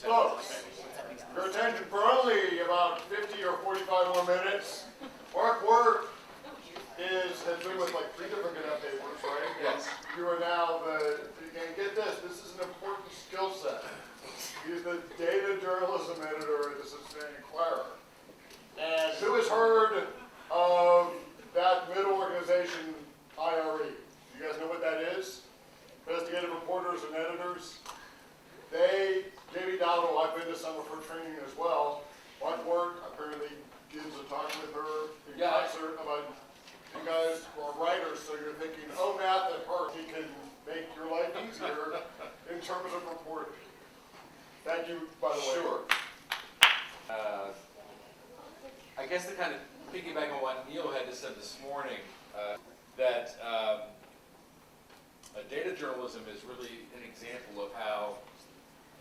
Folks, your attention for only about 50 or 45 more minutes. Mark Wert has been with like 3 different papers, right? Yes. You are now and get this is an important skill set. He's the data journalism editor at the Cincinnati Enquirer. And who has heard of that middle organization, IRE? You guys know what that is? Investigative reporters and editors. J.B. Dowdle, I've been to some of her training as well. Mark Wert apparently gives a talk with her in concert about you guys are writers, so you're thinking, oh, Matt, that part, he can make your life easier in terms of reporting. Thank you, by the way. Sure. I guess to kind of piggyback on what Neil had just said this morning, that data journalism is really an example of how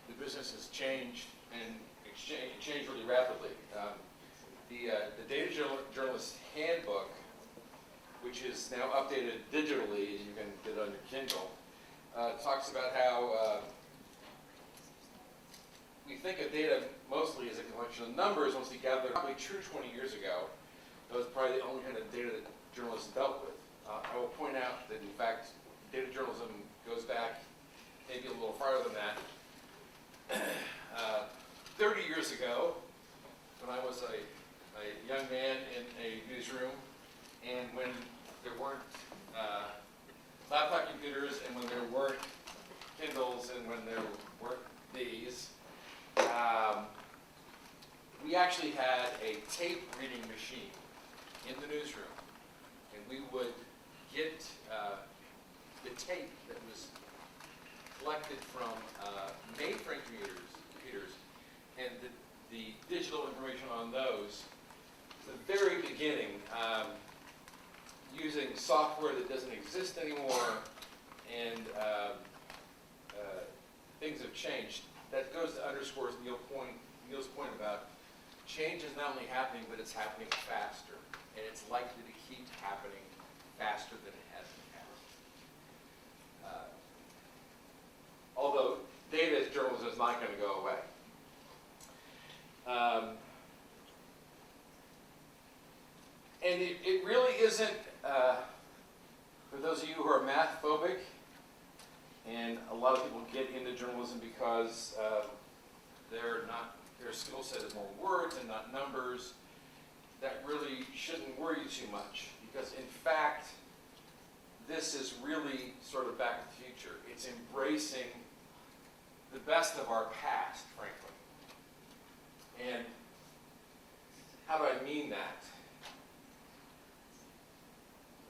the business has changed and changed really rapidly. The Data Journalist Handbook, which is now updated digitally, and you can get it on your Kindle, talks about how we think of data mostly as a collection of numbers once you gather. Probably true 20 years ago. That was probably the only kind of data that journalists dealt with. I will point out that, in fact, data journalism goes back maybe a little farther than that. 30 years ago, when I was a young man in a newsroom, and when there weren't laptop computers, and when there weren't Kindles, and when there weren't these, we actually had a tape reading machine in the newsroom, and we would get the tape that was collected from mainframe computers, and the digital information on those. The very beginning, using software that doesn't exist anymore, and things have changed. That goes to underscores Neil's point about change is not only happening, but it's happening faster, and it's likely to keep happening faster than it has in the past. Although data journalism is not going to go away. And it really isn't, for those of you who are math phobic, and a lot of people get into journalism because their skill set is more words and not numbers. That really shouldn't worry you too much, because in fact, this is really sort of back to the future. It's embracing the best of our past, frankly. And how do I mean that?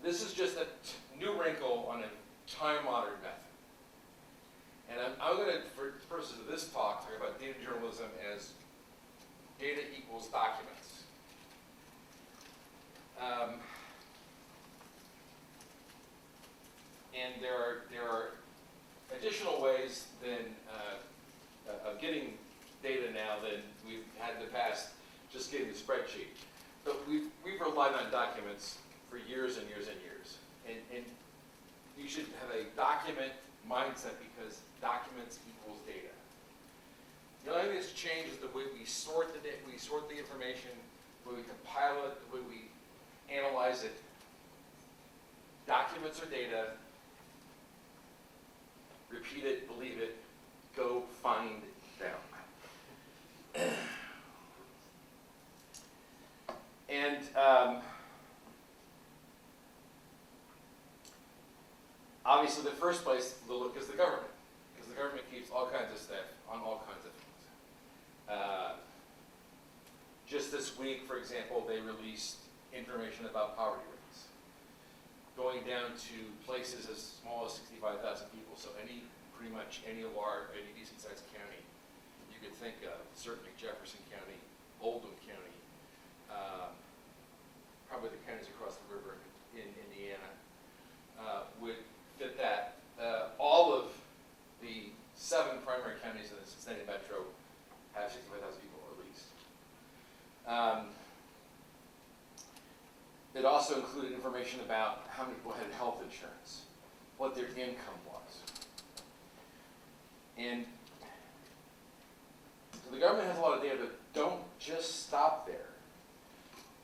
This is just a new wrinkle on a time-honored method. And I'm going to, for the purposes of this talk about data journalism as data equals documents. And there are additional ways of getting data now than we've had in the past, just getting the spreadsheet. But we've relied on documents for years and years and years. And you should have a document mindset, because documents equals data. The only thing that's changed is the way we sort the data, we sort the information, the way we compile it, the way we analyze it. Documents are data. Repeat it, believe it, go find them. And obviously the first place to look is the government, because the government keeps all kinds of stuff on all kinds of things. Just this week, for example, they released information about poverty rates, going down to places as small as 65,000 people. So pretty much any decent-sized county you could think of, certainly Jefferson County, Oldham County, probably the counties across the river in Indiana, would fit that. All of the 7 primary counties in the Cincinnati metro have 65,000 people at least. It also included information about how many people had health insurance, what their income was. And the government has a lot of data, but don't just stop there.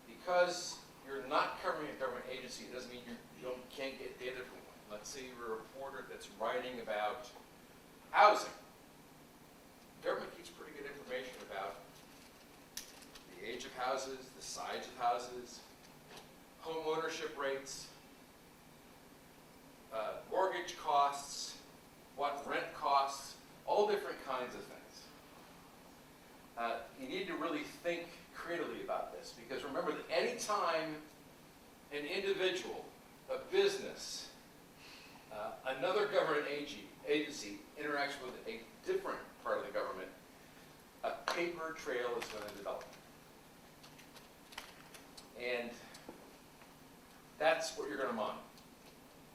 Because you're not covering a government agency, it doesn't mean can't get data from one. Let's say you're a reporter that's writing about housing. The government keeps pretty good information about the age of houses, the size of houses, home ownership rates, mortgage costs, what rent costs, all different kinds of things. You need to really think creatively about this, because remember that any time an individual, a business, another government agency interacts with a different part of the government, a paper trail is going to develop. And that's what you're going to mine.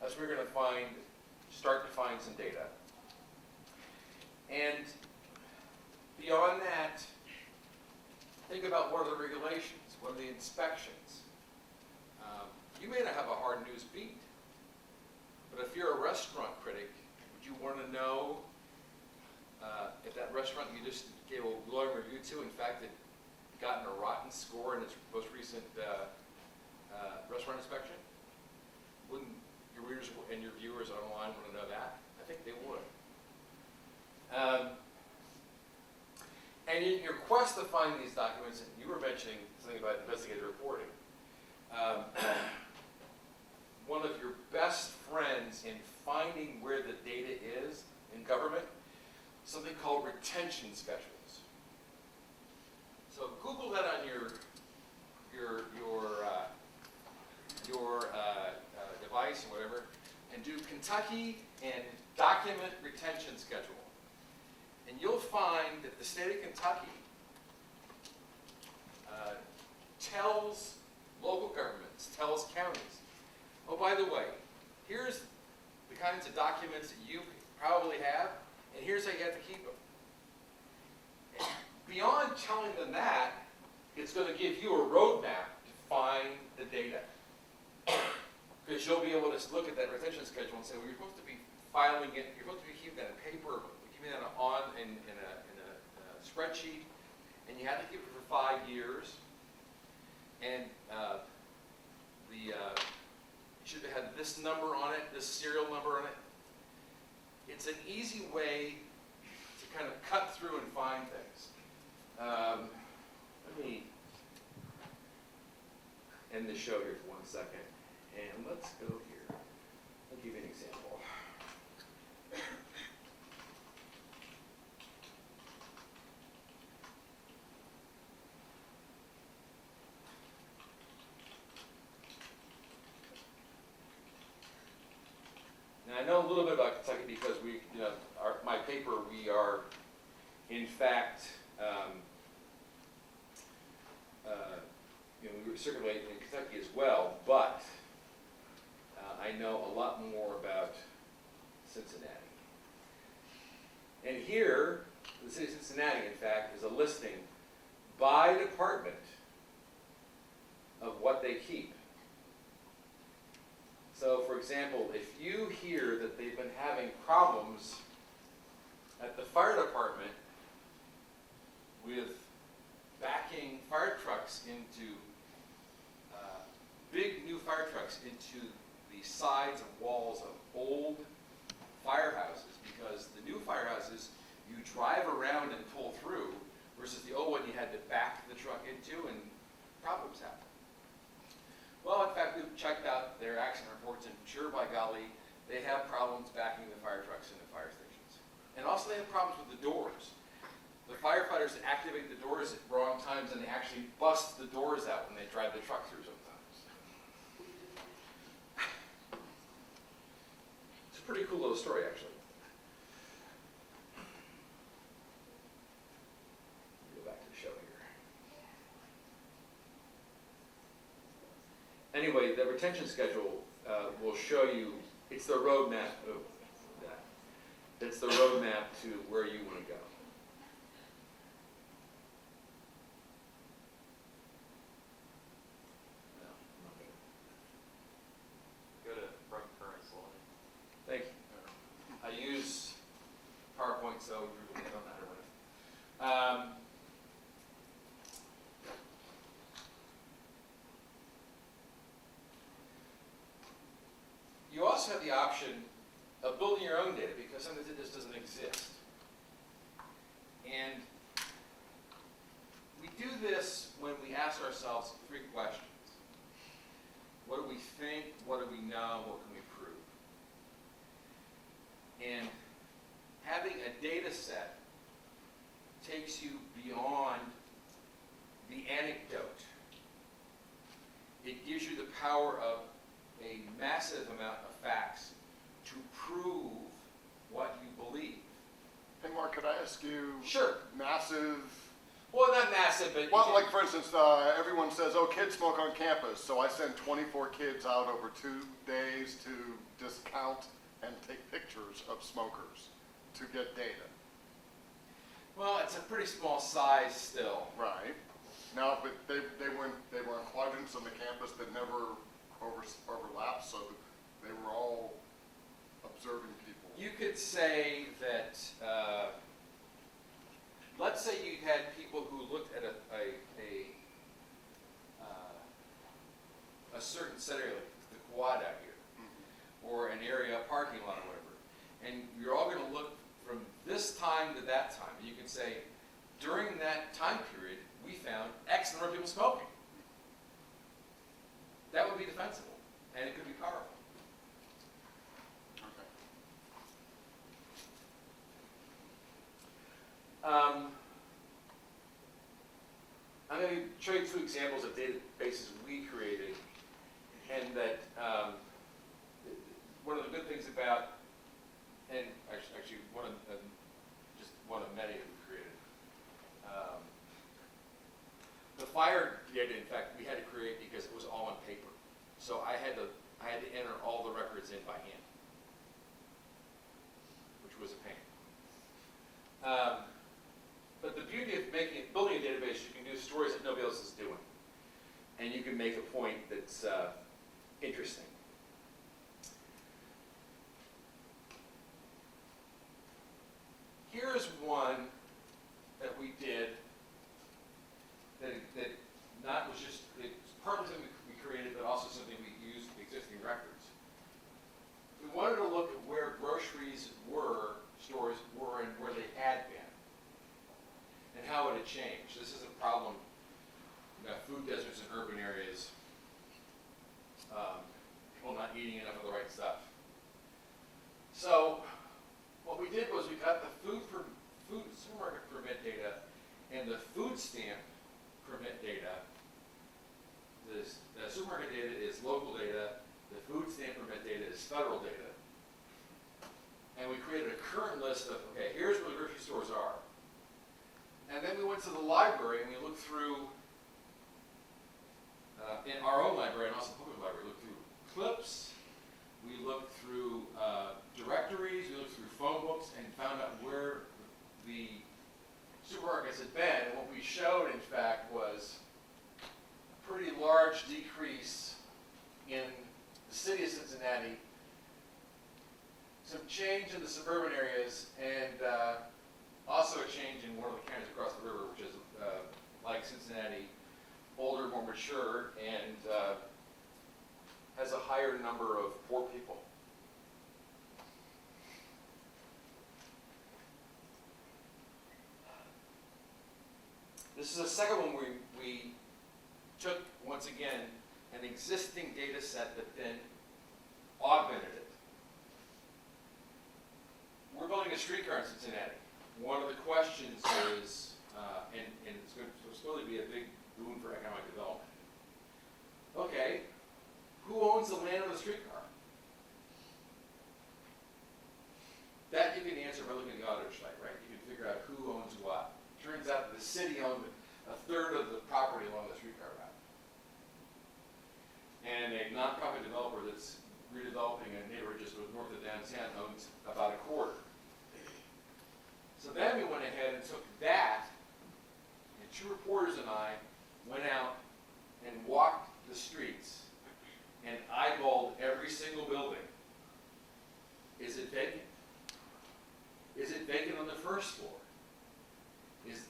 That's where you're going to start to find some data. And beyond that, think about what are the regulations, what are the inspections. You may not have a hard news beat, but if you're a restaurant critic, would you want to know if that restaurant you just gave a glowing review to, in fact, had gotten a rotten score in its most recent restaurant inspection? Wouldn't your readers and your viewers online want to know that? I think they would. And in your quest to find these documents, and you were mentioning something about investigative reporting, one of your best friends in finding where the data is in government, something called retention schedules. So Google that on your device or whatever, and do Kentucky and document retention schedule. And you'll find that the state of Kentucky tells local governments, tells counties, oh, by the way, here's the kinds of documents that you probably have, and here's how you have to keep them. And beyond telling them that, it's going to give you a roadmap to find the data. Because you'll be able to look at that retention schedule and say, well, you're supposed to be filing it, you're supposed to be keeping that in paper, keeping that in a spreadsheet, and you have to keep it for 5 years. And you should have had this number on it, this serial number on it. It's an easy way to kind of cut through and find things. Let me end the show here for 1 second, and let's go here. I'll give you an example. Now, I know a little bit about Kentucky because my paper, we are, in fact, we circulate in Kentucky as well, but I know a lot more about Cincinnati. And here, the city of Cincinnati, in fact, is a listing by department of what they keep. So, for example, if you hear that they've been having problems at the fire department with backing fire trucks into, big new fire trucks into the sides and walls of old firehouses, because the new firehouses you drive around and pull through, versus the old one you had to back the truck into, and problems happen. Well, in fact, we've checked out their accident reports, and sure by golly, they have problems backing the fire trucks into fire stations. And also they have problems with the doors. The firefighters activate the doors at wrong times, and they actually bust the doors out when they drive the truck through sometimes. It's a pretty cool little story, actually. Go back to the show here. Anyway, the retention schedule will show you, it's the roadmap of that. It's the roadmap to where you want to go. No, I'm not gonna. Go to front current slide. Thank you. I use PowerPoint, so you really don't know how to run it. have the option of building your own data because sometimes it just doesn't exist. And we do this when we ask ourselves 3 questions. What do we think? What do we know? What can we prove? And having a data set takes you beyond the anecdote. It gives you the power of a massive amount of facts to prove what you believe. Hey, Mark, could I ask you? Sure. Massive. Well, not massive, but... Well, like for instance, everyone says, oh, kids smoke on campus. So I send 24 kids out over 2 days to discount and take pictures of smokers to get data. Well, it's a pretty small size still. Right. Now, but they were in quadrants on the campus that never overlapped, so they were all observing people. You could say that, let's say you had people who looked at a certain set area, like the quad out here, or an area, a parking lot or whatever, and you're all going to look from this time to that time. And you can say, during that time period, we found X number of people smoking. That would be defensible, and it could be powerful. Okay. I'm going to show you 2 examples of databases we created, and that one of the good things about, and actually just one of many that we created. The fire data, in fact, we had to create because it was all on paper. So I had to enter all the records in by hand, which was a pain. But the beauty of building a database, you can do stories that nobody else is doing, and you can make a point that's interesting. Here's one that we did that not was just, it's partly something we created, but also something we used existing records. We wanted to look at where groceries stores were, and where they had been, and how it had changed. This is a problem. We've got food deserts in urban areas, people not eating enough of the right stuff. So what we did was we got the food supermarket permit data and the food stamp permit data. The supermarket data is local data. The food stamp permit data is federal data. And we created a current list of, okay, here's where the grocery stores are. And then we went to the library and we looked through, in our own library and also public library, we looked through clips, we looked through directories, we looked through phone books, and found out where the supermarkets had been. And what we showed, in fact, was a pretty large decrease in the city of Cincinnati, some change in the suburban areas, and also a change in one of the counties across the river, which is, like Cincinnati, older, more mature, and has a higher number of poor people. This is a second one where we took, once again, an existing data set that then augmented it. We're building a streetcar in Cincinnati. One of the questions is, and it's going to be a big boon for economic development. Okay, who owns the land of the streetcar? That you can answer by looking at the auditor site, right? You can figure out who owns what. Turns out the city owned a third of the property along the streetcar route. And a nonprofit developer that's redeveloping a neighborhood just north of downtown owns about a quarter. So then we went ahead and took that, and 2 reporters and I went out and walked the streets and eyeballed every single building. Is it vacant? Is it vacant on the first floor?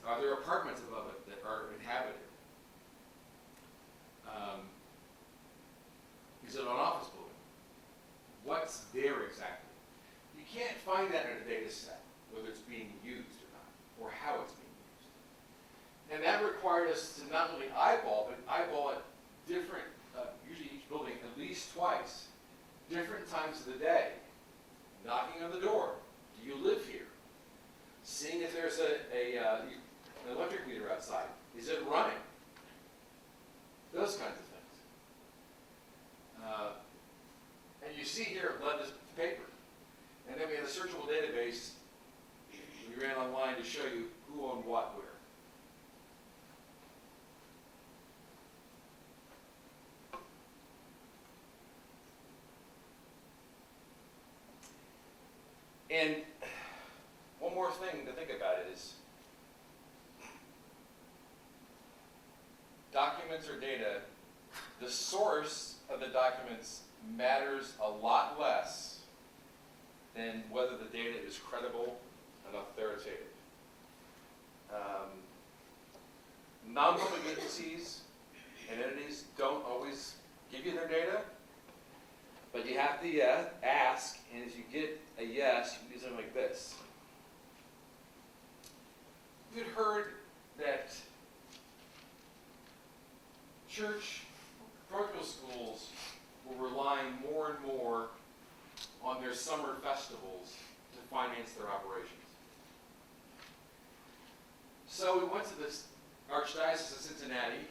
Are there apartments above it that are inhabited? Is it an office building? What's there us to not only eyeball, but eyeball it different, usually each building at least twice, different times of the day, knocking on the door. Do you live here? Seeing if there's an electric meter outside. Is it running? Those kinds of things. And you see here, it led to paper. And then we had a searchable database we ran online to show you who owned what where. And one more thing to think about is documents or data, the source of the documents matters a lot less than whether the data is credible and authoritative. Non-public agencies and entities don't always give you their data, but you have to ask, and if you get a yes, you can do something like this. You'd heard that church parochial schools were relying more and more on their summer festivals to finance their operations. So we went to this Archdiocese of Cincinnati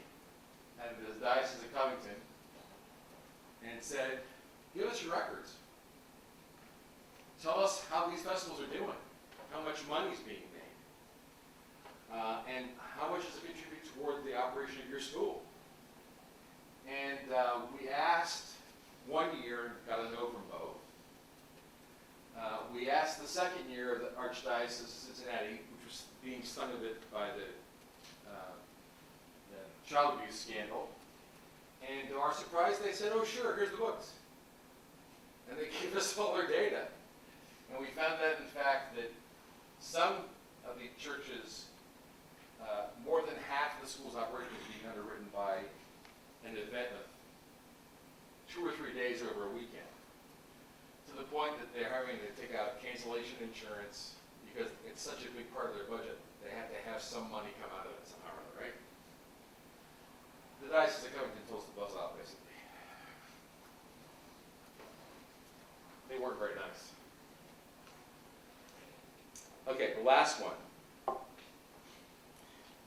and the Diocese of Covington and said, give us your records. Tell us how these festivals are doing, how much money is being made, and how much does it contribute toward the operation of your school. And we asked one year, got a no from both. We asked the second year of the Archdiocese of Cincinnati, which was being stung a bit by the child abuse scandal. And to our surprise, they said, oh sure, here's the books. And they gave us all their data. And we found that, in fact, that some of the churches, more than half of the school's operation is being underwritten by an event of 2 or 3 days over a weekend, to the point that they're having to take out cancellation insurance because it's such a big part of their budget. They have to have some money come out of it somehow or other, right? The Diocese of Covington told us to buzz out, basically. They weren't very nice. Okay, the last one.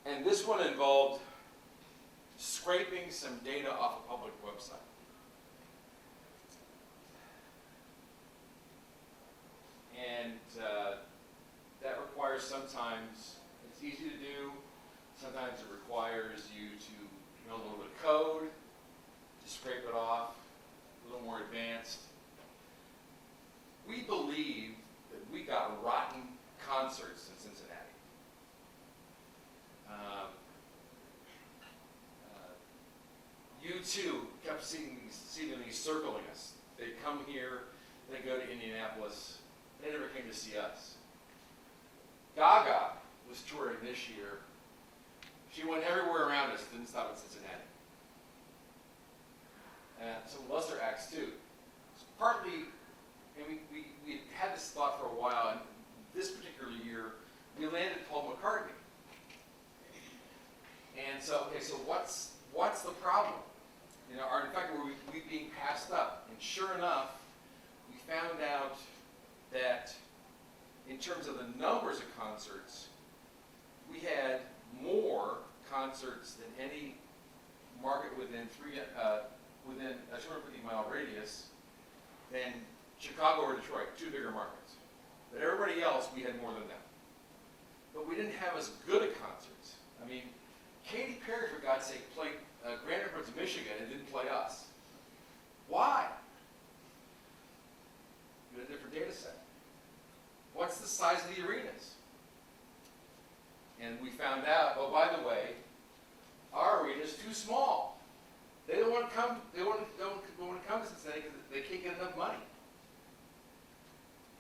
And this one involved scraping some data off a public website. And that requires sometimes, it's easy to do, sometimes it requires you to know a little bit of code to scrape it off, a little more advanced. We believe that we got rotten concerts in Cincinnati. U2 kept seemingly circling us. They'd come here, they'd go to Indianapolis. They never came to see us. Gaga was touring this year. She went everywhere around us, didn't stop in Cincinnati. And some lesser acts too. Partly, and we had this thought for a while, and this particular year, we landed Paul McCartney. And so, okay, so what's the problem? You know, in fact, were we being passed up? And sure enough, we found out that in terms of the numbers of concerts, we had more concerts than any market within a 250-mile radius than Chicago or Detroit, 2 bigger markets. But everybody else, we had more than them. But we didn't have as good a concerts. I mean, Katy Perry, for God's sake, played Grand Rapids, Michigan, and didn't play us. Why? You had a different data set. What's the size of the arenas? And we found out, oh, by the way, our arena is too small. They don't want to come. They don't want to come to Cincinnati because they can't get enough money.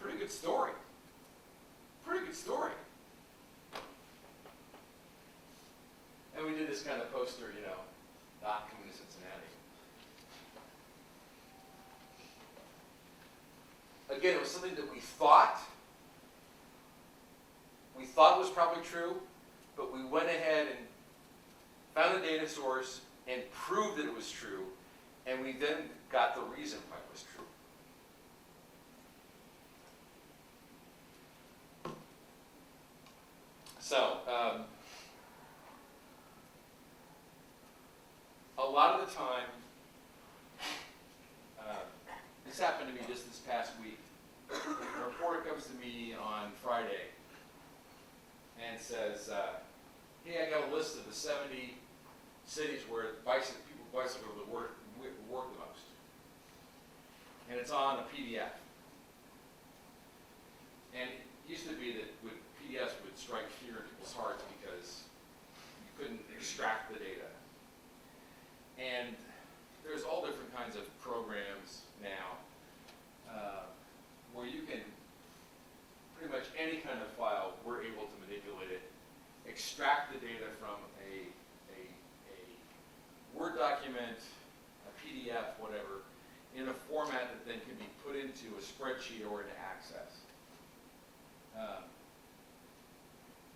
Pretty good story. Pretty good story. And we did this kind of poster, you know, not coming to Cincinnati. Again, it was something that we thought was probably true, but we went ahead and found a data source and proved that it was true, and we then got the reason why it was true. So, a lot of the time, this happened to me just this past week. A reporter comes to me on Friday and says, hey, I got a list of the 70 cities where people bicycle to work the most. And it's on a PDF. And it used to be that PDFs would strike fear in people's hearts because you couldn't extract the data. And there's all different kinds of programs now where you can, pretty much any kind of file, we're able to manipulate it, extract the data from a Word document, a PDF, whatever, in a format that then can be put into a spreadsheet or into Access.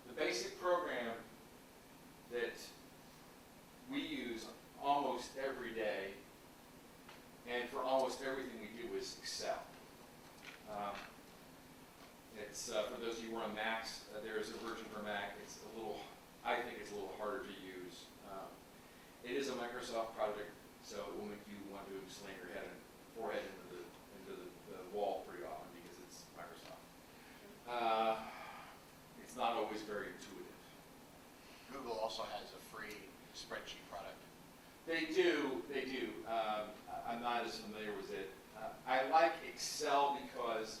The basic program that we use almost every day and for almost everything we do is Excel. It's for those of you who are on Macs, there is a version for Mac. I think it's a little harder to use. It is a Microsoft project, so it will make you want to slam your forehead into the wall pretty often because it's Microsoft. It's not always very intuitive. Google also has a free spreadsheet product. They do. I'm not as familiar with it. I like Excel because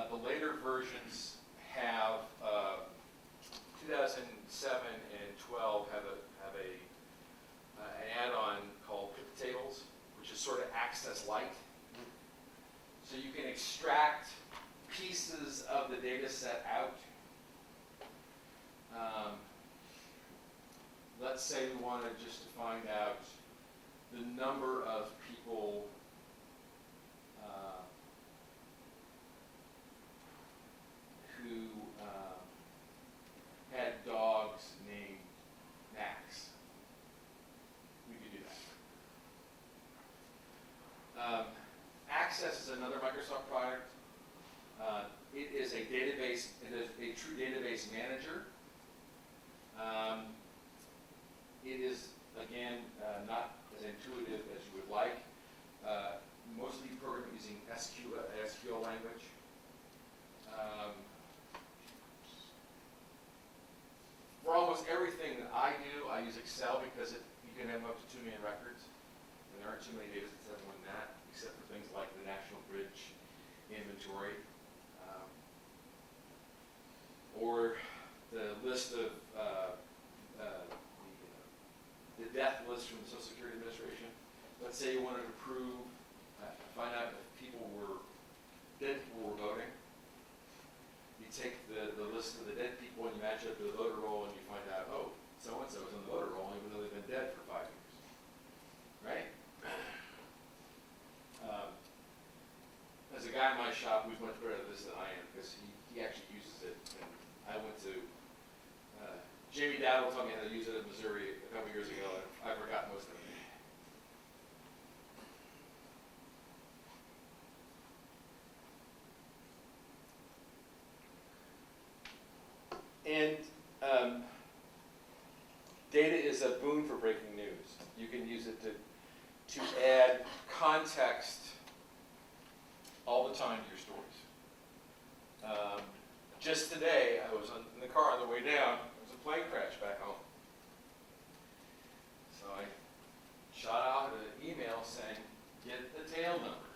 the later versions have 2007 and 12 have an add-on called pivot tables, which is sort of Access Lite. So you can extract pieces of the data set out. Let's say we wanted just to find out the number of people who had dogs named Max. We could do that. Access is another Microsoft product. It is a database. It is a true database manager. It is, again, not as intuitive as you would like. Mostly programmed using SQL language. For almost everything that I do, I use Excel because you can have up to 2 million records. And there aren't too many data sets that have more than that, except for things like the National Bridge inventory. Or the list of the death list from the Social Security Administration. Let's say you wanted to find out if dead people were voting. You take the list of the dead people and you match up to the voter roll and you find out, oh, so-and-so is on the voter roll even though they've been dead for 5 years. Right? There's a guy in my shop who's much better at this than I am because he actually uses it. And I went to Jamie Dowdle taught me how to use it in Missouri a couple years ago, and I forgot most of it. And data is a boon for breaking news. You can use it to add context all the time to your stories. Just today, I was in the car on the way down. There was a plane crash back home. So I shot out an email saying, get the tail number.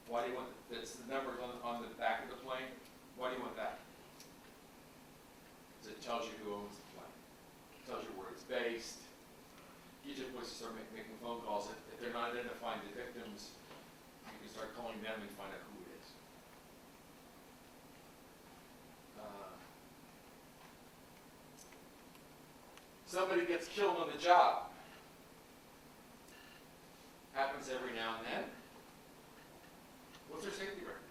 Why do you want that's the numbers on the back of the plane? Why do you want that? Because it tells you who owns the plane. It tells you where it's based. You just want to start making phone calls. If they're not identifying the victims, you can start calling them and find out who it is. Somebody gets killed on the job. Happens every now and then. What's their safety record?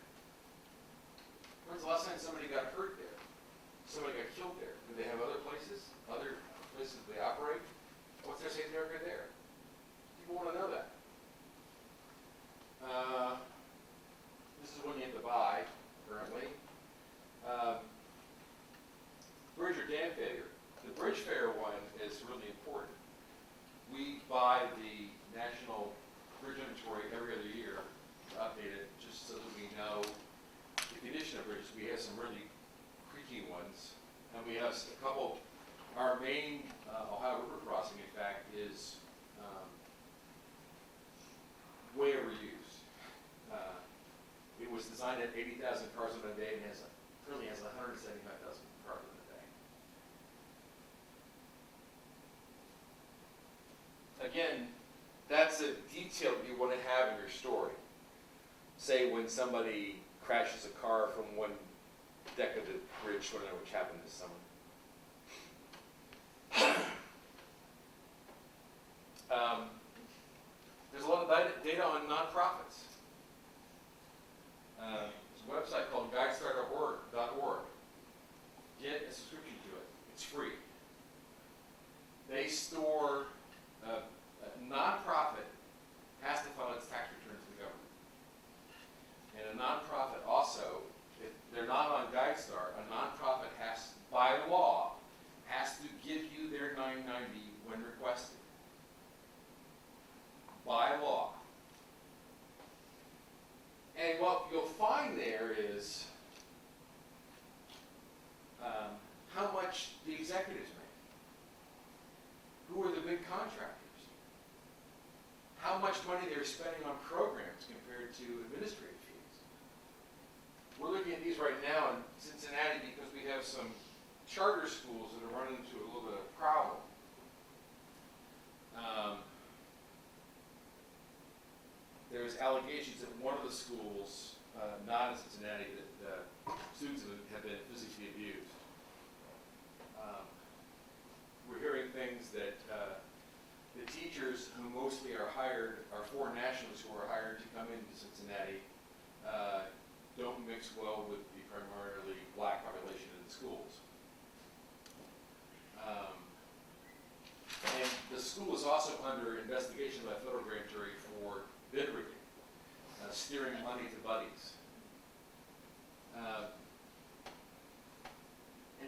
When's the last time somebody got hurt there? Somebody got killed there? Do they have other places? Other places they bridge fare one is really important. We buy the national bridge inventory every other year to update it, just so that we know the condition of bridges. We have some really creaky ones, and we have a couple. Our main Ohio River crossing, in fact, is way overused. It was designed at 80,000 cars in a day, and currently has 175,000 cars in a day. Again, that's a detail that you want to have in your story. Say when somebody crashes a car from one deck of the bridge, which happened this summer. There's a lot of data on nonprofits. There's a website called guidestar.org. Get a subscription to it. It's free. They store, a nonprofit has to file its tax returns to the government. And a nonprofit also, if they're not on GuideStar, a nonprofit has, by law, has to give you their 990 when requested. By law. And what you'll find there is how much the executives make. Who are the big contractors? How much money they're spending on programs compared to administrative fees. We're looking at these right now in Cincinnati because we have some charter schools that are running into a little bit of problem. There's allegations that one of the schools, not in Cincinnati, that students have been physically abused. We're hearing things that the teachers who mostly are hired, are foreign nationals who are hired to come into Cincinnati, don't mix well with the primarily black population in the schools. And the school is also under investigation by a federal grand jury for bid rigging, steering money to buddies. And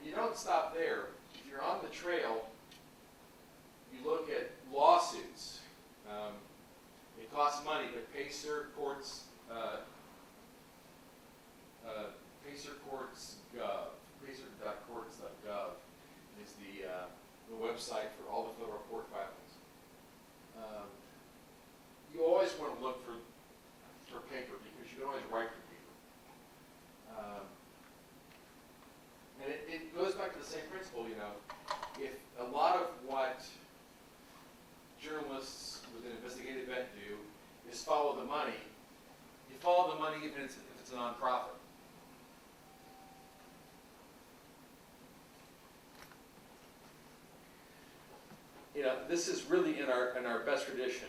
you don't stop there. If you're on the trail, you look at lawsuits. It costs money, but pacercourts.gov is the website for all the federal court filings. You always want to look for paper because you can always write for paper. And it goes back to the same principle, if a lot of what journalists with an investigative bent do is follow the money, you follow the money even if it's a nonprofit. This is really in our best tradition.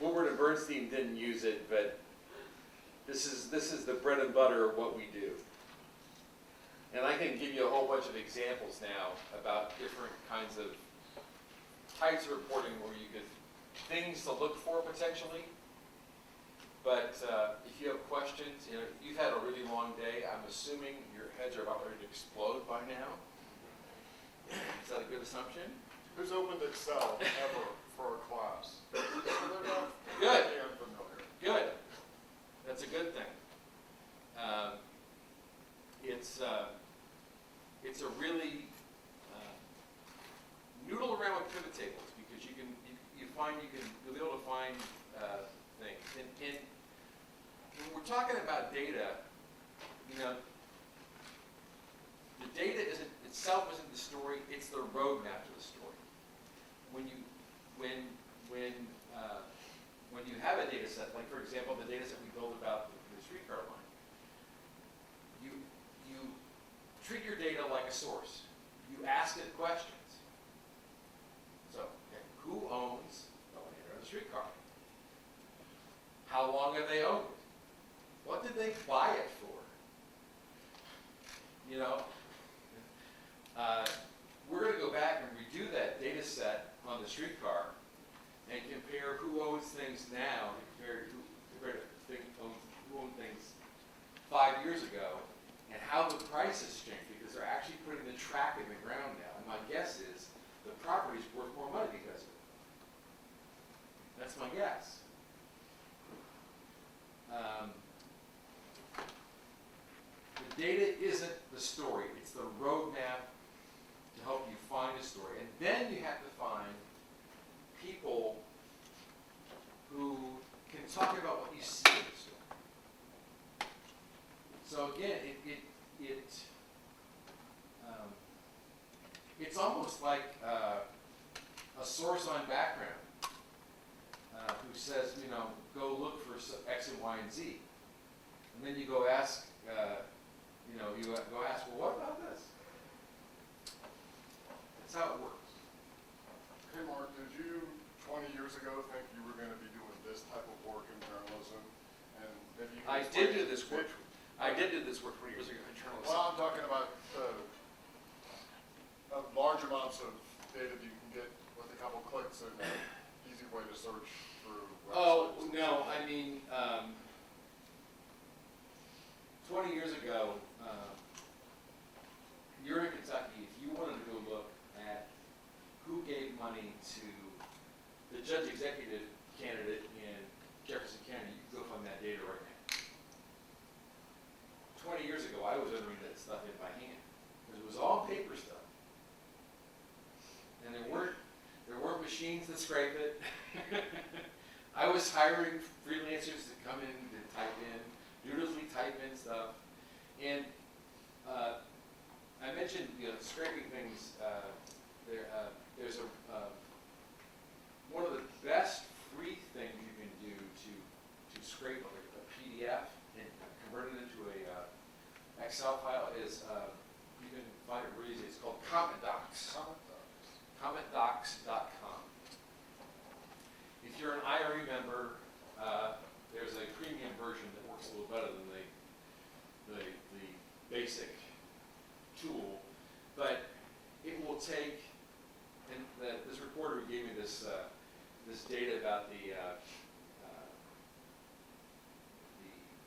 Woodward and Bernstein didn't use it, but this is the bread and butter of what we do. And I can give you a whole bunch of examples now about different kinds of types of reporting where you could, things to look for potentially. But if you have questions, you've had a really long day. I'm assuming your heads are about ready to explode by now. Is that a good assumption? Who's opened Excel ever for a class? Good. Unfamiliar. Good. That's a good thing. It's a really noodle around with pivot tables because you'll be able to find things. And when we're talking about data, the data itself isn't the story; it's the roadmap to the story. When you have a data set, like for example, the data set we built about the streetcar line, you treat your data like a source. You ask it questions. So, who owns the land or the streetcar? How long have they owned it? What did they buy it for? We're going to go back and redo that data set on the streetcar and compare who owns things now compared to who owned things 5 years ago and how the prices change because they're back in the ground now. And my guess is the property's worth more money because of it. That's my guess. The data isn't the story, it's the roadmap to help you find a story. And then you have to find people who can talk about what you see in the story. So again, it's almost like a source on background who says, you know, go look for X and Y and Z. And then you go ask, well, what about this? That's how it works. Hey, Mark, did you 20 years ago think you were going to be doing this type of work in journalism? And maybe you can I explain- did do this work. I did do this work 20 years ago in journalism. Well, I'm talking about large amounts of data that you can get with a couple clicks and an easy way to search through websites. Oh, no, I mean, 20 years ago, you're in Kentucky, if you wanted to go look at who gave money to the judge executive candidate in Jefferson County, you could go find that data right now. 20 years ago, I was entering that stuff in by hand, because it was all paper stuff. And there weren't machines that scrape it. I was hiring freelancers to come in and type in, dutifully type in stuff. And I mentioned, scraping things. There's one of the best free things you can do to scrape a PDF and convert it into a Excel file is you can find it really easy. It's called Comment Docs. CommentDocs.com. If you're an IRE member, there's a premium version that works a little better than the basic tool, but it will take. And this reporter who gave me this data about the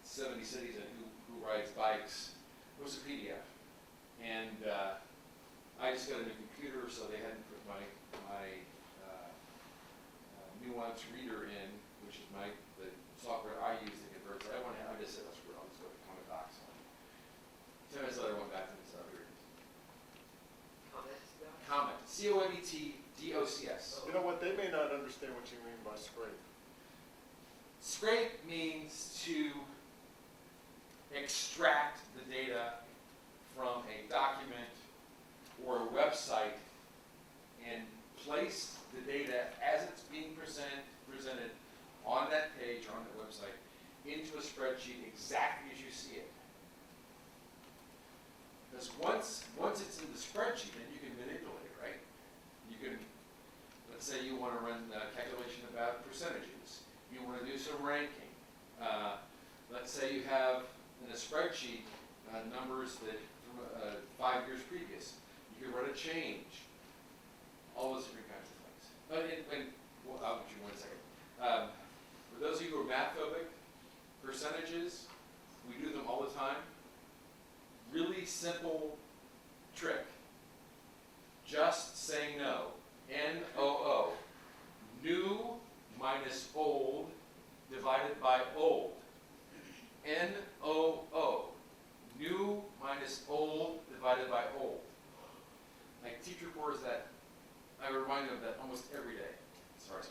70 cities and who rides bikes. It was a PDF, and I just got a new computer, so they hadn't put my nuance reader in, which is the software I use to convert. So I just said, let's go to Comment Docs. 10 minutes later, I went back to this other. Comment. COMETDOCS. You know what? They may not understand what you mean by scrape. Scrape means to extract the data from a document or a website and place the data as it's being presented on that page or on that website into a spreadsheet exactly as you see it. Because once it's in the spreadsheet, then you can manipulate it, right? You can, let's say you want to run a calculation about percentages. You want to do some ranking. Let's say you have in a spreadsheet numbers that from 5 years previous. You can run a change. All those different kinds of things. I'll give you 1 second. For those of you who are math phobic, percentages, we do them all the time. Really simple trick. Just say no. N-O-O. New minus old divided by old. N-O-O. New minus old divided by old. I teach reporters that. I remind them of that almost every day. Sorry, sir.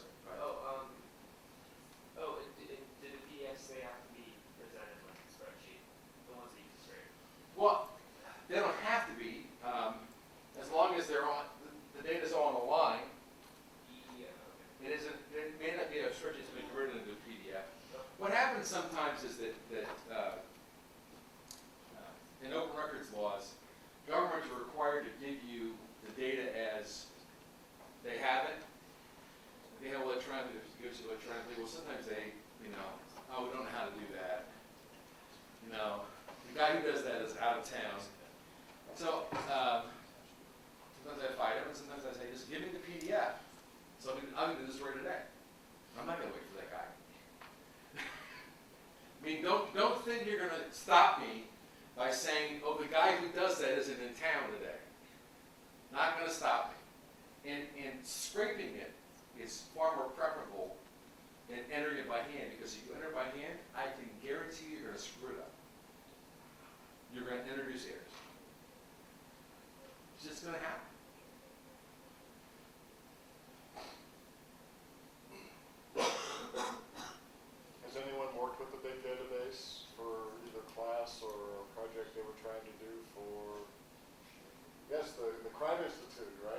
Did the PDFs they have to be presented like a spreadsheet? The ones that you can scrape? Well, they don't have to be, as long as they're on, the data's all on the line. Yeah. It may not be a spreadsheet that's been converted into a PDF. What happens sometimes is that in open records laws, governments are required to give you the data as they have it. They have electronically, give it electronically. Well, sometimes they, we don't know how to do that. The guy who does that is out of town. So sometimes I fight him, and sometimes I say, just give me the PDF. So I'm going to do this right today. I'm not going to wait for that guy. I mean, don't think you're going to stop me by saying, oh, the guy who does that isn't in town today. Crime Institute, right?